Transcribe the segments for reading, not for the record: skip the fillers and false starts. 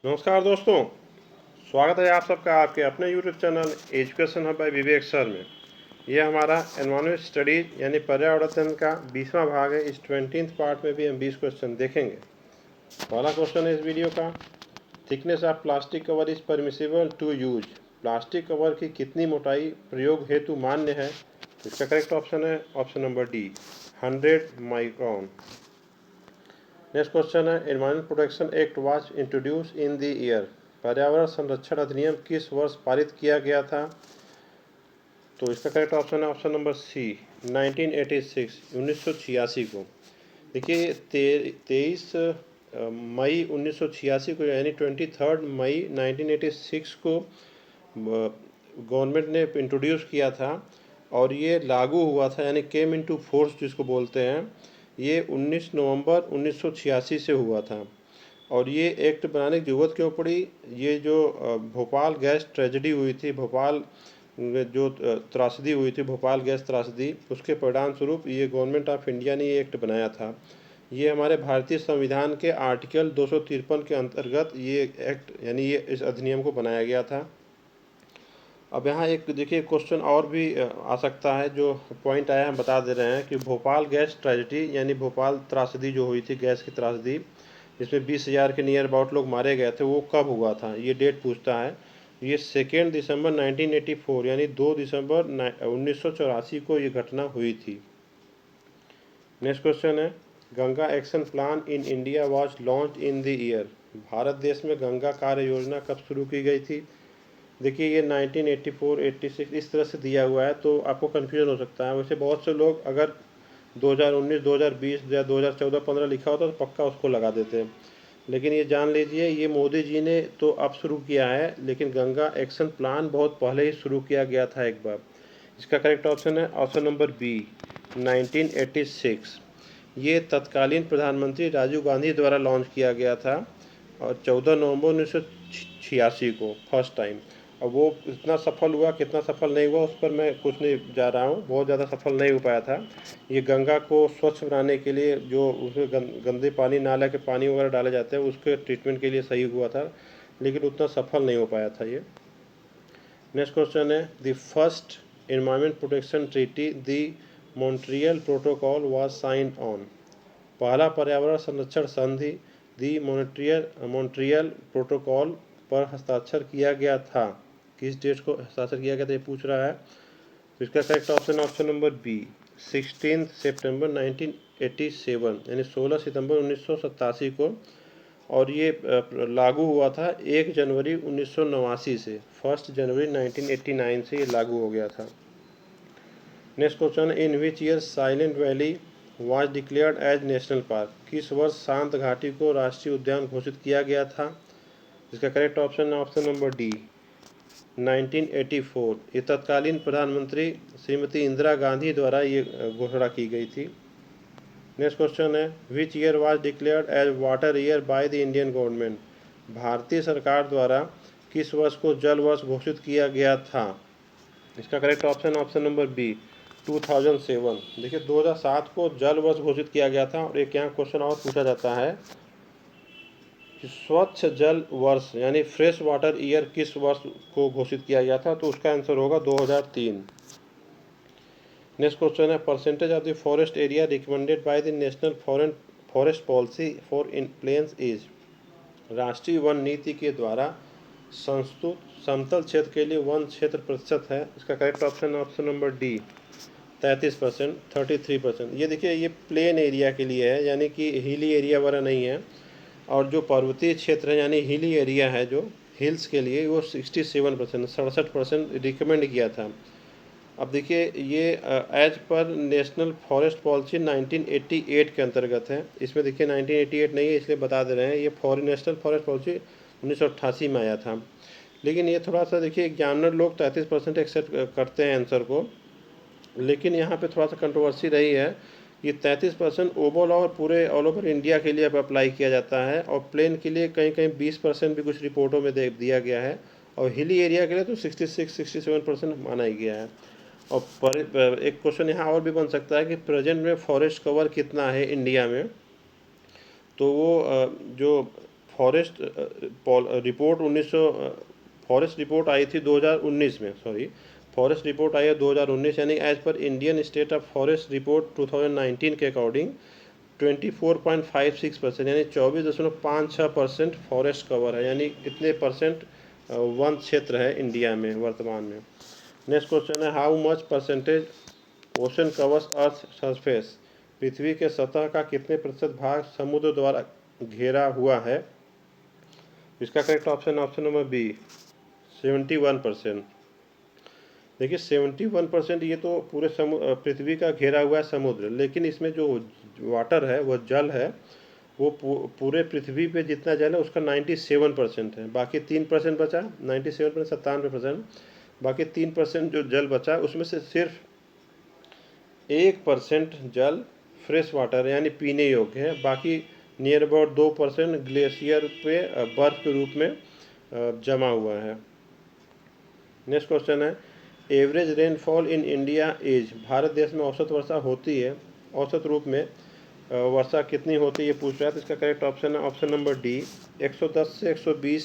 नमस्कार दोस्तों, स्वागत है आप सबका आपके अपने YouTube channel education hub by Vivek sir में। यह हमारा एनवायरमेंट स्टडीज यानी पर्यावरण का 20वां भाग है। इस 20th पार्ट में भी हम 20 क्वेश्चन देखेंगे। पहला क्वेश्चन है इस वीडियो का, thickness of plastic cover is permissible to use. Plastic cover की कितनी मोटाई प्रयोग हेतु मान्य है? इसका करेक्ट ऑप्शन है option number D, 100 micron. Next question है, environment protection act was introduce in the year. पर्यावरण संरक्षण अधिनियम किस वर्ष पारित किया गया था? तो इसका करेक्ट ऑप्शन है ऑप्शन नंबर सी, 1986 1986 को। देखिए 23 मई 1986 को यानी 23 मई 1986 को गवर्नमेंट ने इंट्रोड्यूस किया था और ये लागू हुआ था यानी केम इनटू फोर्स जिसको बोलते हैं। ये 19 नवंबर 1986 से हुआ था और ये एक्ट बनाने की जरूरत क्यों पड़ी? ये जो भोपाल गैस ट्रेजेडी हुई थी, भोपाल जो त्रासदी हुई थी, भोपाल गैस त्रासदी, उसके परिणाम स्वरूप ये गवर्नमेंट ऑफ इंडिया ने ये एक्ट बनाया था। ये हमारे भारतीय संविधान के आर्टिकल 253 के अंतर्गत ये एक्ट यानी ये इस अधिनियम को बनाया गया था। अब यहाँ एक देखिए क्वेश्चन और भी आ सकता है, जो पॉइंट आया हम बता दे रहे हैं कि भोपाल गैस ट्रेजेडी यानी भोपाल त्रासदी जो हुई थी, गैस की त्रासदी, जिसमें 20,000 के नियर अबाउट लोग मारे गए थे, वो कब हुआ था? ये डेट पूछता है। ये 2 दिसंबर 1984 यानी 2 दिसंबर 1984 को ये घटना हुई थी। नेक्स्ट क्वेश्चन है, Ganga action plan in India was launch in the year. Bharat देश में गंगा कार्य योजना कब शुरू की गई थी? देखिए ये 1984, 86 इस तरह से दिया हुआ है तो आपको कन्फ्यूजन हो सकता है। वैसे बहुत से लोग अगर 2019, 2020 या 2014, 15 लिखा होता तो पक्का उसको लगा देते हैं, लेकिन ये जान लीजिए ये मोदी जी ने तो अब शुरू किया है, लेकिन गंगा एक्शन प्लान बहुत पहले ही शुरू किया गया था एक बार। इसका करेक्ट ऑप्शन है ऑप्शन नंबर बी, 1986। ये तत्कालीन प्रधानमंत्री राजीव गांधी द्वारा लॉन्च किया गया था और 14 नवंबर 1986 को फर्स्ट टाइम। अब वो इतना सफल हुआ, कितना सफल नहीं हुआ उस पर मैं कुछ नहीं जा रहा हूँ, बहुत ज़्यादा सफल नहीं हो पाया था। ये गंगा को स्वच्छ बनाने के लिए जो उसमें गंदे पानी, नाला के पानी वगैरह डाले जाते हैं, उसके ट्रीटमेंट के लिए सही हुआ था, लेकिन उतना सफल नहीं हो पाया था ये। नेक्स्ट क्वेश्चन है, the first environment protection treaty the Montreal protocol was signed on. पहला पर्यावरण संरक्षण संधि दी मॉन्ट्रियल प्रोटोकॉल पर हस्ताक्षर किया गया था। किस डेट को हस्ताक्षर किया गया था ये पूछ रहा है। तो इसका correct option option number B, 16 सितंबर 1987 यानी 16 सितंबर 1987 को। और ये लागू हुआ था 1 जनवरी 1989 से, 1 जनवरी 1989 से ये लागू हो गया था। Next question, in which year Silent Valley was declared as national park. किस वर्ष शांत घाटी को राष्ट्रीय उद्यान घोषित किया गया था? इसका correct option option number D, 1984। ये तत्कालीन प्रधानमंत्री श्रीमती इंदिरा गांधी द्वारा ये घोषणा की गई थी। नेक्स्ट क्वेश्चन है, which year was declared as water year by the Indian government. भारतीय सरकार द्वारा किस वर्ष को जल वर्ष घोषित किया गया था? इसका correct option option number B, 2007। देखिए 2007 को जल वर्ष घोषित किया गया था। और एक यहाँ क्वेश्चन और पूछा जाता है कि स्वच्छ जल वर्ष यानी फ्रेश वाटर ईयर किस वर्ष को घोषित किया गया था? तो उसका आंसर होगा 2003। नेक्स्ट क्वेश्चन है, percentage of the forest area recommended by the National Forest Policy for in plains is. राष्ट्रीय वन नीति के द्वारा संस्तुत समतल क्षेत्र के लिए वन क्षेत्र प्रतिशत है। इसका correct option option number D, 33%, 33%। ये देखिए ये प्लेन एरिया के लिए है, यानी कि हिली एरिया वाला नहीं है। और जो पर्वतीय क्षेत्र है यानी हिली एरिया है, जो हिल्स के लिए, वो 67%, 67% रिकमेंड किया था। अब देखिए ये as per national Forest policy 1988 के अंतर्गत है। इसमें देखिए 1988 नहीं है, इसलिए बता दे रहे हैं, ये नेशनल फॉरेस्ट पॉलिसी 1988 में आया था। लेकिन ये थोड़ा सा देखिए एग्जामिनर लोग 33% एक्सेप्ट करते हैं आंसर को, लेकिन यहाँ पे थोड़ा सा कंट्रोवर्सी रही है। ये 33% ओवरऑल और पूरे ऑल ओवर इंडिया के लिए अब अप्लाई किया जाता है, और प्लेन के लिए कहीं कहीं 20% भी कुछ रिपोर्टों में दिया गया है, और हिली एरिया के लिए तो 66-67% माना ही गया है। और एक क्वेश्चन यहाँ और भी बन सकता है कि प्रेजेंट में फॉरेस्ट कवर कितना है इंडिया में। तो वो जो फॉरेस्ट रिपोर्ट 1900 फॉरेस्ट रिपोर्ट आई थी 2019 में, सॉरी फॉरेस्ट रिपोर्ट आई है 2019, यानी एज पर Indian State of Forest Report 2019 के अकॉर्डिंग 24.56% यानी 24.56% फॉरेस्ट कवर है, यानी इतने परसेंट वन क्षेत्र है इंडिया में वर्तमान में। नेक्स्ट क्वेश्चन है how much percentage ocean covers earth surface, पृथ्वी के सतह का कितने प्रतिशत भाग समुद्र द्वारा घेरा हुआ है। इसका करेक्ट ऑप्शन नंबर बी 71%। देखिए 71% ये तो पूरे पृथ्वी का घेरा हुआ है समुद्र, लेकिन इसमें जो वाटर है वह जल है, वो पूरे पृथ्वी पे जितना जल है उसका 97% है, बाकी 3% बचा, 97% 97%, बाकी 3% जो जल बचा उसमें से सिर्फ 1% जल फ्रेश वाटर यानी पीने योग्य है, बाकी नियर अबाउट 2% ग्लेशियर पे बर्फ के रूप में जमा हुआ है। नेक्स्ट क्वेश्चन है average rainfall in India is, Bharat देश में औसत वर्षा होती है, औसत रूप में वर्षा कितनी होती है ये पूछ रहा है। तो इसका करेक्ट ऑप्शन है ऑप्शन नंबर डी 110 से 120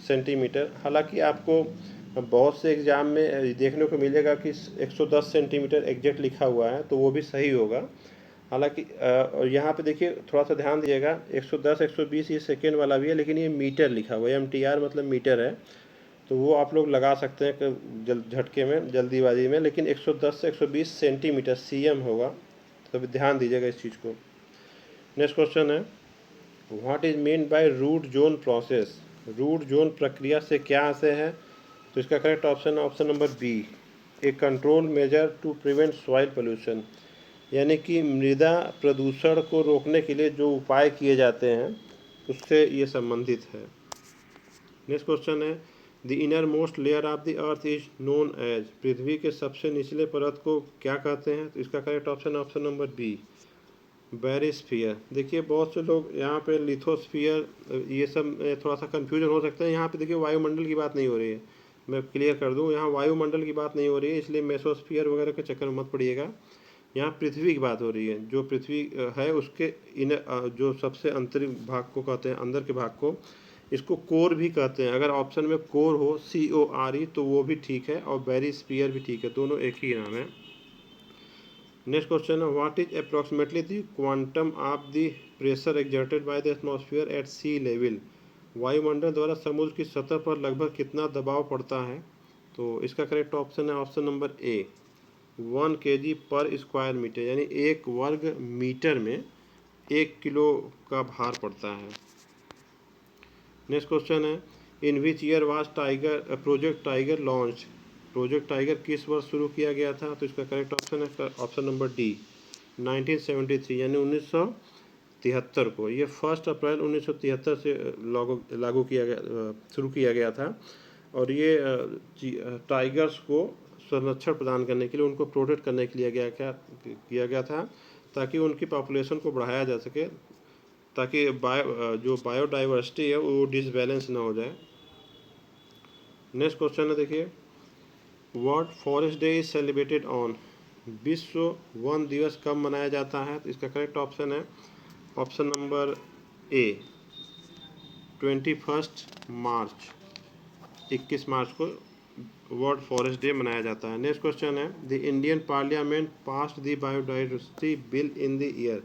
सेंटीमीटर। हालांकि आपको बहुत से एग्जाम में देखने को मिलेगा कि 110 सेंटीमीटर एग्जैक्ट लिखा हुआ है, तो वो भी सही होगा। हालांकि यहाँ पे देखिए थोड़ा सा ध्यान दीजिएगा, 110 120 ये सेकेंड वाला भी है, लेकिन ये मीटर लिखा हुआ है, MTR मतलब मीटर है, तो वो आप लोग लगा सकते हैं झटके में जल्दीबाजी में, लेकिन 110 से 120 सेंटीमीटर CM होगा, तो ध्यान दीजिएगा इस चीज़ को। नेक्स्ट क्वेश्चन है what is mean by root zone process, root zone प्रक्रिया से क्या आशय है। तो इसका करेक्ट ऑप्शन है option number B a control measure to prevent soil pollution, यानी कि मृदा प्रदूषण को रोकने के लिए जो उपाय किए जाते हैं उससे ये संबंधित है। नेक्स्ट क्वेश्चन है the inner most layer of the earth is known as, पृथ्वी के सबसे निचले परत को क्या कहते हैं। तो इसका correct option option number B barysphere. देखिए बहुत से लोग यहाँ पे लिथोस्फीयर ये सब थोड़ा सा कंफ्यूजन हो सकता है। यहाँ पे देखिए वायुमंडल की बात नहीं हो रही है, मैं क्लियर कर दूँ, यहाँ वायुमंडल की बात नहीं हो रही है, इसलिए मेसोस्फीयर वगैरह के चक्कर में मत पड़िएगा। यहाँ पृथ्वी की बात हो रही है, जो पृथ्वी है उसके जो सबसे अंतरिम भाग को कहते हैं, अंदर के भाग को, इसको कोर भी कहते हैं। अगर ऑप्शन में कोर हो CORE तो वो भी ठीक है, और बैरिस्फीयर भी ठीक है, दोनों एक ही नाम है। नेक्स्ट क्वेश्चन है what is approximately the quantum of the pressure exerted by the atmosphere at sea level, वायुमंडल द्वारा समुद्र की सतह पर लगभग कितना दबाव पड़ता है। तो इसका करेक्ट ऑप्शन है ऑप्शन नंबर ए 1 kg पर स्क्वायर मीटर, यानी 1 वर्ग मीटर में 1 किलो का भार पड़ता है। नेक्स्ट क्वेश्चन है in which year was project tiger launch, project tiger किस वर्ष शुरू किया गया था। तो इसका करेक्ट ऑप्शन है ऑप्शन नंबर डी 1973 यानी 1973 को। ये 1 अप्रैल 1973 से लागू किया गया, शुरू किया गया था, और ये टाइगर्स को संरक्षण प्रदान करने के लिए, उनको प्रोटेक्ट करने के लिए किया गया था, ताकि उनकी पॉपुलेशन को बढ़ाया जा सके, ताकि जो बायोडाइवर्सिटी है वो डिसबैलेंस ना हो जाए। नेक्स्ट क्वेश्चन है देखिए world forest day is celebrated on, विश्व वन दिवस कब मनाया जाता है। तो इसका करेक्ट ऑप्शन है ऑप्शन नंबर ए 21 मार्च, 21 मार्च को वर्ल्ड फॉरेस्ट डे मनाया जाता है। नेक्स्ट क्वेश्चन है the Indian parliament passed the biodiversity bill in the year,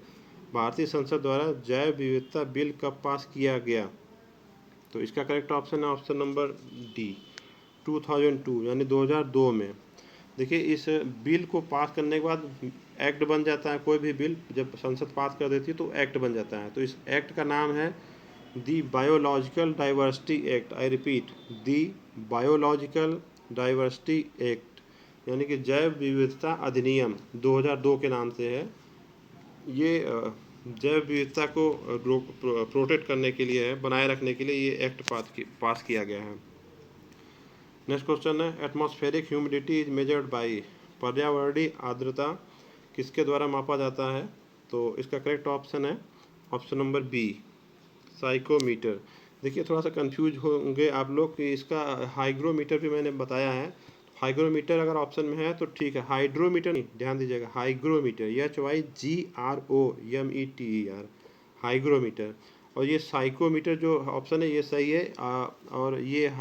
भारतीय संसद द्वारा जैव विविधता बिल कब पास किया गया। तो इसका करेक्ट ऑप्शन है ऑप्शन नंबर डी 2002 यानी 2002 में। देखिए इस बिल को पास करने के बाद एक्ट बन जाता है, कोई भी बिल जब संसद पास कर देती है तो एक्ट बन जाता है। तो इस एक्ट का नाम है the biological diversity act, I repeat the biological diversity act, यानी कि जैव विविधता अधिनियम 2002 के नाम से है। ये जैव विविधता को प्रोटेक्ट करने के लिए है, बनाए रखने के लिए ये एक्ट पास किया गया है। नेक्स्ट क्वेश्चन है atmospheric humidity is measured by, पर्यावरणीय आर्द्रता किसके द्वारा मापा जाता है। तो इसका करेक्ट ऑप्शन है ऑप्शन नंबर बी साइकोमीटर। देखिए थोड़ा सा कंफ्यूज होंगे आप लोग कि इसका हाइग्रोमीटर भी मैंने बताया है, हाइग्रोमीटर अगर ऑप्शन में है तो ठीक है, हाइड्रोमीटर नहीं, ध्यान दीजिएगा हाइग्रोमीटर HYGROMETER हाइग्रोमीटर। और ये साइकोमीटर जो ऑप्शन है ये सही है। और ये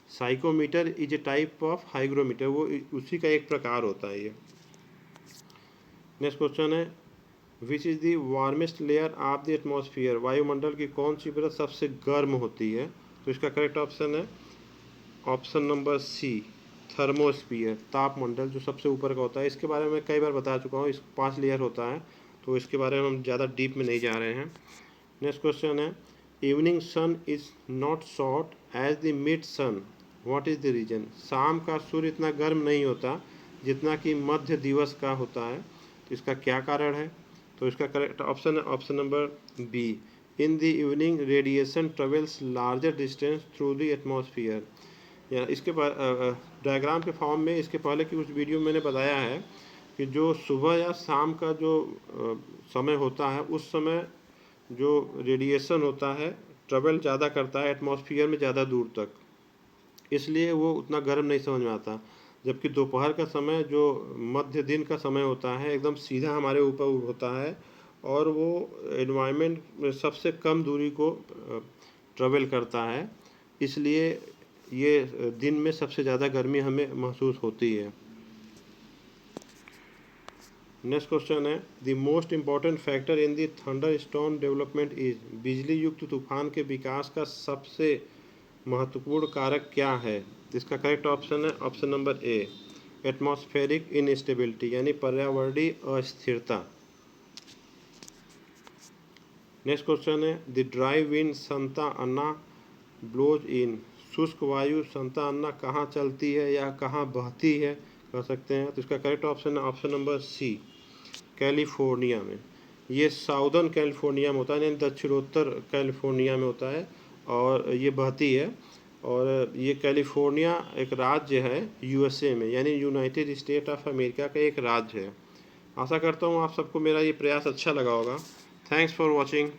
psychrometer is a type of hygrometer, वो उसी का एक प्रकार होता है ये। नेक्स्ट क्वेश्चन है which is the warmest layer of the atmosphere, वायुमंडल की कौन सी परत सबसे गर्म होती है? तो इसका करेक्ट ऑप्शन है ऑप्शन नंबर सी, थर्मोस्फीयर, तापमंडल जो सबसे ऊपर का होता है। इसके बारे में कई बार बता चुका हूँ, इस 5 लेयर होता है, तो इसके बारे में हम ज़्यादा डीप में नहीं जा रहे हैं। नेक्स्ट क्वेश्चन है evening sun is not short as the mid sun, what is the reason? शाम का सूर्य इतना गर्म नहीं होता जितना कि मध्य दिवस का होता है, तो इसका क्या कारण है? तो इसका करेक्ट ऑप्शन है option number B, in the evening radiation travels larger distance through the atmosphere. या इसके डायग्राम के फॉर्म में इसके पहले की उस वीडियो में मैंने बताया है कि जो सुबह या शाम का जो समय होता है उस समय जो रेडिएशन होता है ट्रेवल ज़्यादा करता है एटमॉस्फेयर में ज़्यादा दूर तक, इसलिए वो उतना गर्म नहीं समझ में आता। जबकि दोपहर का समय जो मध्य दिन का समय होता है एकदम सीधा हमारे ऊपर होता है और वो एनवायरनमेंट में सबसे कम दूरी को ट्रेवल करता है, इसलिए ये दिन में सबसे ज़्यादा गर्मी हमें महसूस होती है। नेक्स्ट क्वेश्चन है the most important factor in the thunder storm development is, बिजली युक्त तूफान के विकास का सबसे महत्वपूर्ण कारक क्या है? इसका करेक्ट ऑप्शन है option number A, atmospheric instability यानी पर्यावरणीय अस्थिरता। नेक्स्ट क्वेश्चन है the dry wind Santa Ana blows in, शुष्क वायु संता अन्ना कहाँ चलती है या कहाँ बहती है कह सकते हैं? तो इसका करेक्ट ऑप्शन है ऑप्शन नंबर सी, कैलिफोर्निया में। ये साउदर्न कैलिफोर्निया में होता है यानी दक्षिणोत्तर कैलिफोर्निया में होता है और ये बहती है। और ये कैलिफोर्निया एक राज्य है यूएसए में यानी यूनाइटेड स्टेट ऑफ अमेरिका का एक राज्य है। आशा करता हूँ आप सबको मेरा ये प्रयास अच्छा लगा होगा। Thanks for watching.